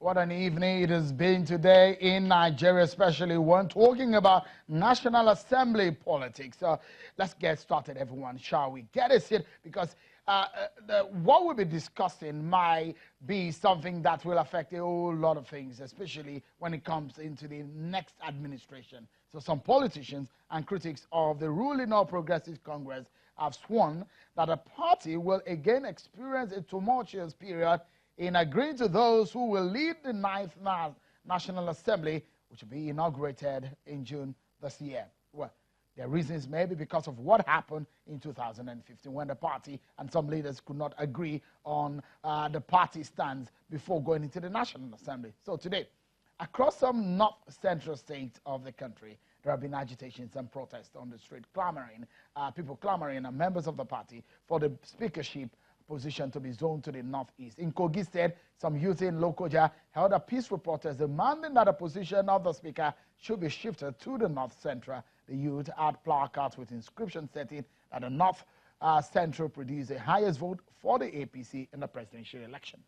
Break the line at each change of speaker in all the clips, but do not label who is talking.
What an evening it has been today in Nigeria, especially when talking about National Assembly politics. Let's get started, everyone, shall we? Get a seat, because what we'll be discussing might be something that will affect a whole lot of things, especially when it comes into the next administration. So some politicians and critics of the ruling All Progressive Congress have sworn that the party will again experience a tumultuous period in agreeing to those who will lead the 9th National Assembly, which will be inaugurated in June this year. Well, their reasons may be because of what happened in 2015 when the party and some leaders could not agree on the party stands before going into the National Assembly. So today, across some north-central states of the country, there have been agitations and protests on the street, people clamoring, and members of the party for the speakership position to be zoned to the northeast. In Kogi State, some youth in Lokoja held a peaceful protest demanding that the position of the speaker should be shifted to the north central. The youth had placards with inscriptions stating that the north central produced the highest vote for the APC in the presidential election.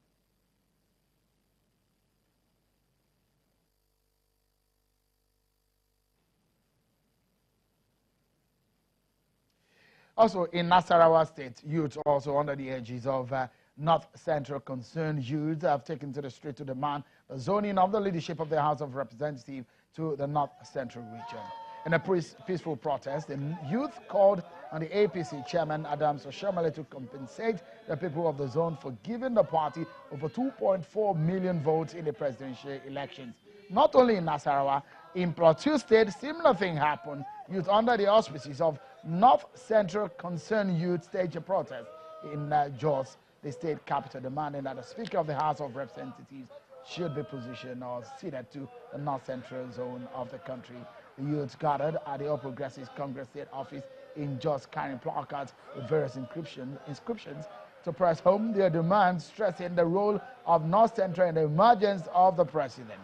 Also, in Nasarawa State, youth also under the edges of North Central concerned youth have taken to the street to demand the zoning of the leadership of the House of Representatives to the North Central region. In a peaceful protest, the youth called on the APC chairman, Adams Oshiomhole, to compensate the people of the zone for giving the party over 2.4 million votes in the presidential elections. Not only in Nasarawa, in Plateau State, similar thing happened. Youth under the auspices of North Central Concerned Youth staged a protest in Jos, the state capital, demanding that the Speaker of the House of Representatives should be positioned or seated to the North Central zone of the country. The youth gathered at the All Progressive Congress state office in Jos, carrying placards with various inscriptions to press home their demands, stressing the role of North Central in the emergence of the president.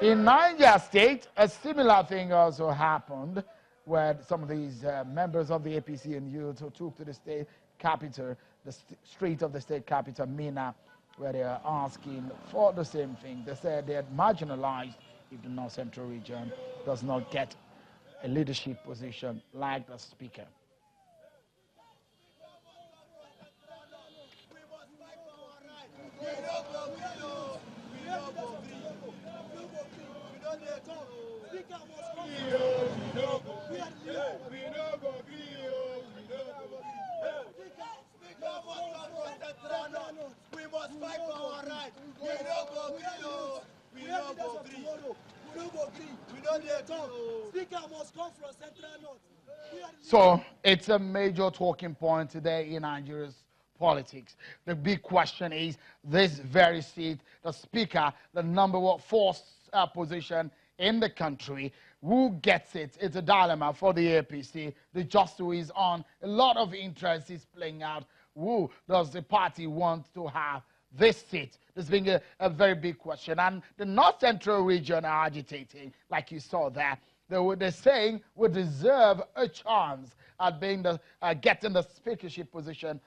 In Niger State, a similar thing also happened, where some of these members of the APC and youth who took to the state capital, the street of the state capital, Mina, where they are asking for the same thing. They said they are marginalized if the North Central region does not get a leadership position like the speaker. So it's a major talking point today in Nigeria's politics. The big question is this very seat, the speaker, the #4 position in the country, who gets it? It's a dilemma for the APC. The jostle is on. A lot of interest is playing out. Who does the party want to have this seat? This being a very big question. And the North Central region are agitating, like you saw there. They're saying we deserve a chance at being getting the speakership position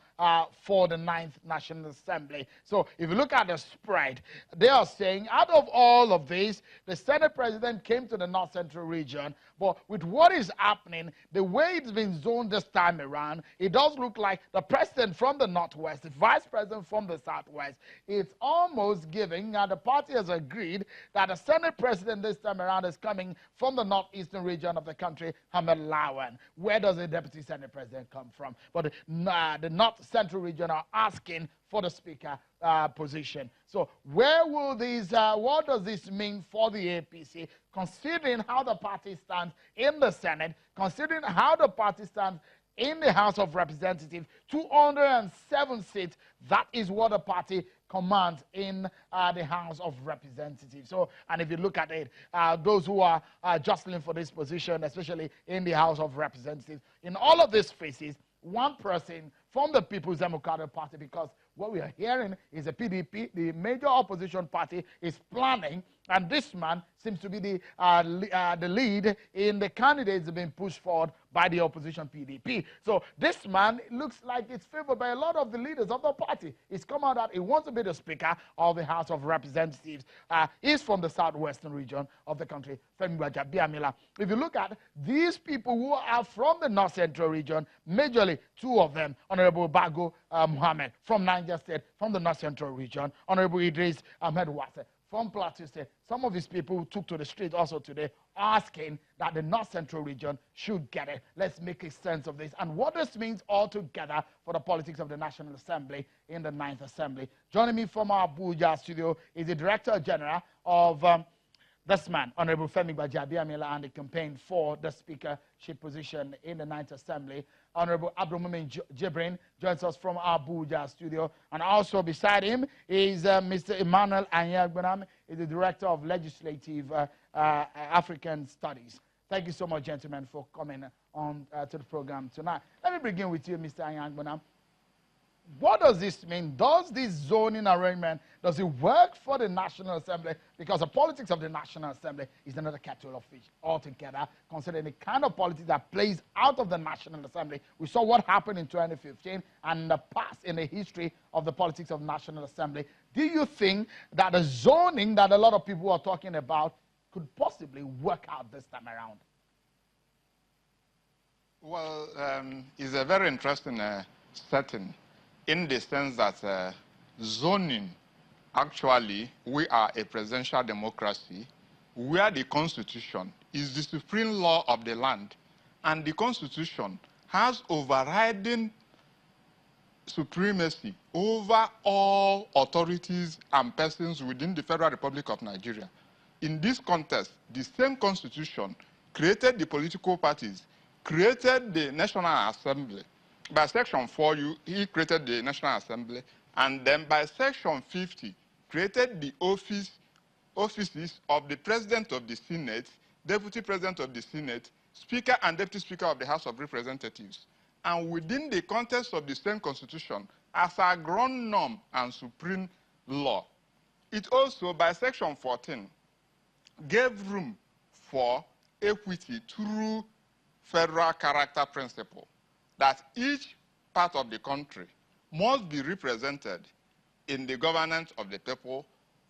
for the 9th National Assembly. So if you look at the spread, they are saying out of all of this, the Senate President came to the North Central region, but with what is happening, the way it's been zoned this time around, it does look like the President from the Northwest, the Vice President from the Southwest, it's almost giving, and the party has agreed that the Senate President this time around is coming from the Northeastern region of the country, Ahmed Lawan. Where does the Deputy Senate President come from? But the North Central region are asking for the speaker position. So where will these, what does this mean for the APC, considering how the party stands in the Senate, considering how the party stands in the House of Representatives, 207 seats, that is what the party commands in the House of Representatives. So, and if you look at it, those who are jostling for this position, especially in the House of Representatives, in all of these spaces, one person from the People's Democratic Party, because what we are hearing is the PDP, the major opposition party, is planning And this man seems to be the lead in the candidates being pushed forward by the opposition PDP. So this man looks like it's favored by a lot of the leaders of the party. It's come out that he wants to be the Speaker of the House of Representatives. He's from the southwestern region of the country, Femi Gbajabiamila. If you look at these people who are from the north central region, majorly two of them, Honorable Bago Muhammad from Niger State, from the north central region, Honorable Idris Ahmed Wase from Plateau State. Some of these people who took to the street also today asking that the North Central region should get it. Let's make a sense of this and what this means altogether for the politics of the National Assembly in the 9th Assembly. Joining me from our Abuja studio is the Director General of this man, Honorable Femi Gbajabiamila, and the campaign for the speakership position in the 9th Assembly. Honorable Abdulmumin Jibrin joins us from our Abuja studio. And also beside him is Mr. Emmanuel Anyagbanam, is the Director of Legislative African Studies. Thank you so much, gentlemen, for coming on to the program tonight. Let me begin with you, Mr. Anyagbanam. What does this mean? Does this zoning arrangement, does it work for the National Assembly? Because the politics of the National Assembly is another kettle of fish altogether, considering the kind of politics that plays out of the National Assembly. We saw what happened in 2015 and the past in the history of the politics of National Assembly. Do you think that the zoning that a lot of people are talking about could possibly work out this time around?
Well, it's a very interesting setting, in the sense that zoning, actually, we are a presidential democracy where the Constitution is the supreme law of the land, and the Constitution has overriding supremacy over all authorities and persons within the Federal Republic of Nigeria. In this context, the same Constitution created the political parties, created the National Assembly. By Section 4, he created the National Assembly, and then by Section 50, created the offices of the President of the Senate, Deputy President of the Senate, Speaker and Deputy Speaker of the House of Representatives. And within the context of the same Constitution, as a ground norm and supreme law, it also, by Section 14, gave room for equity through federal character principle, that each part of the country must be represented in the governance of the people,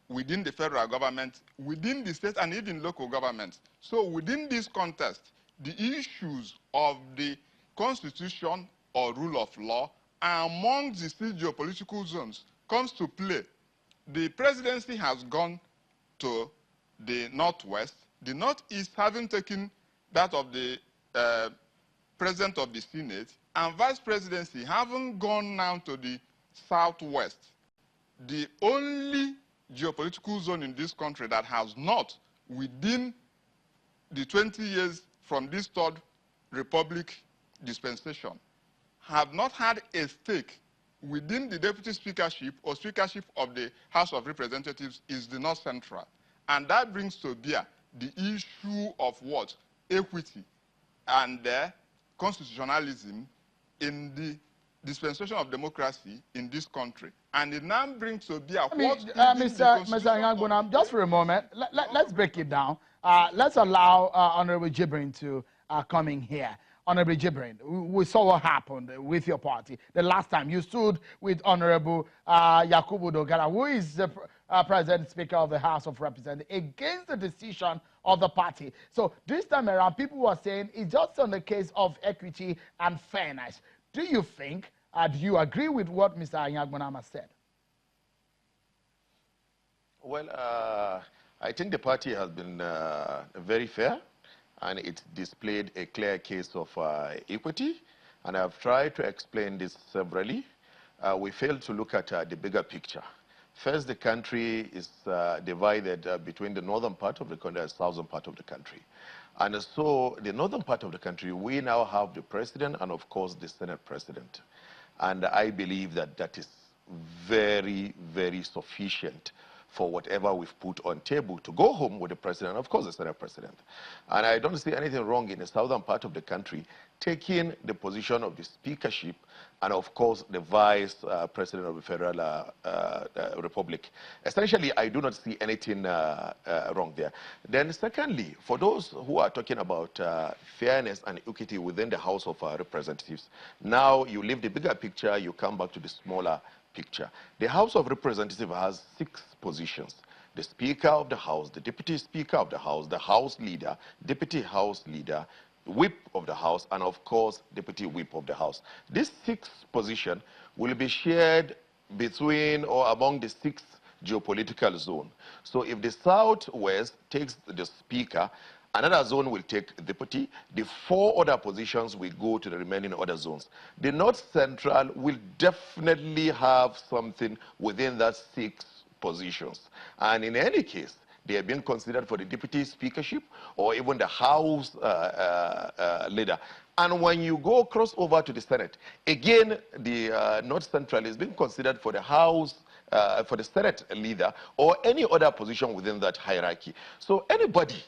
within the federal government, within the state, and even local governments. So within this context, the issues of the constitution or rule of law among the six geopolitical zones comes to play. The presidency has gone to the northwest, the northeast having taken that of the President of the Senate, and Vice Presidency haven't gone now to the southwest. The only geopolitical zone in this country that has not, within the 20 years from this Third Republic dispensation, have not had a stake within the deputy speakership or speakership of the House of Representatives is the North Central. And that brings to bear the issue of what? Equity and constitutionalism in the dispensation of democracy in this country. And it now brings to bear what...
Mr. Anyagbanam, just for a moment, let's break it down. Let's allow Honorable Jibrin to come in here. Honorable Jibrin, we saw what happened with your party. The last time you stood with Honorable Yakubu Dogara, who is the President Speaker of the House of Representatives, against the decision of the party. So this time around, people were saying it's just on the case of equity and fairness. Do you think, do you agree with what Mr. Anyagbanam has said?
Well, I think the party has been very fair, and it displayed a clear case of equity, and I've tried to explain this severally. We failed to look at the bigger picture. First, the country is divided between the northern part of the country and the southern part of the country. And so the northern part of the country, we now have the president and, of course, the Senate president. And I believe that that is very, very sufficient for whatever we've put on table to go home with the president, of course the Senate president. And I don't see anything wrong in the southern part of the country taking the position of the speakership and of course the vice president of the federal republic. Essentially, I do not see anything wrong there. Then secondly, for those who are talking about fairness and equity within the House of Representatives, now you leave the bigger picture, you come back to the smaller picture. The House of Representatives has 6 positions. The Speaker of the House, the Deputy Speaker of the House Leader, Deputy House Leader, Whip of the House, and of course, Deputy Whip of the House. This 6th position will be shared between or among the 6 geopolitical zone. So if the Southwest takes the Speaker, another zone will take deputy. The 4 other positions will go to the remaining other zones. The North Central will definitely have something within that 6 positions. And in any case, they are being considered for the deputy speakership or even the House leader. And when you go cross over to the Senate, again, the North Central is being considered for the House, for the Senate leader or any other position within that hierarchy. So anybody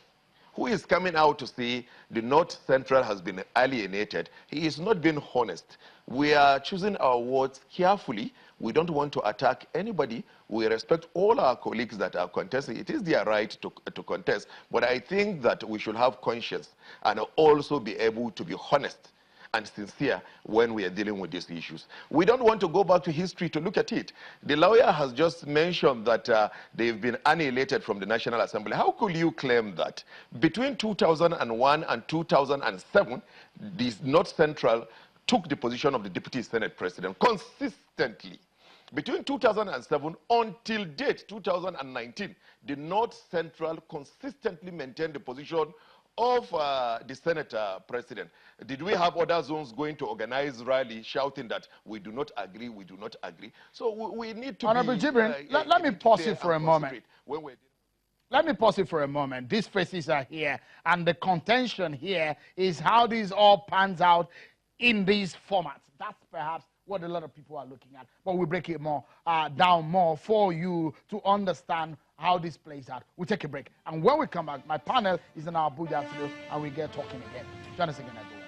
who is coming out to say the North Central has been alienated, he is not being honest. We are choosing our words carefully. We don't want to attack anybody. We respect all our colleagues that are contesting. It is their right to contest. But I think that we should have conscience and also be able to be honest and sincere when we are dealing with these issues. We don't want to go back to history to look at it. The lawyer has just mentioned that they've been annihilated from the National Assembly. How could you claim that? Between 2001 and 2007, the North Central took the position of the Deputy Senate President consistently. Between 2007 until date, 2019, the North Central consistently maintained the position of the Senate president. Did we have other zones going to organize rally shouting that we do not agree, we do not agree? So we need to
Honorable Jibrin, let me pause you for a moment. Let me pause it for a moment. These faces are here, and the contention here is how this all pans out in these formats. That's perhaps what a lot of people are looking at. But we break it more down more for you to understand how this plays out. We'll take a break. And when we come back, my panel is in our Abuja studio, and we get talking again. Join us again, everyone.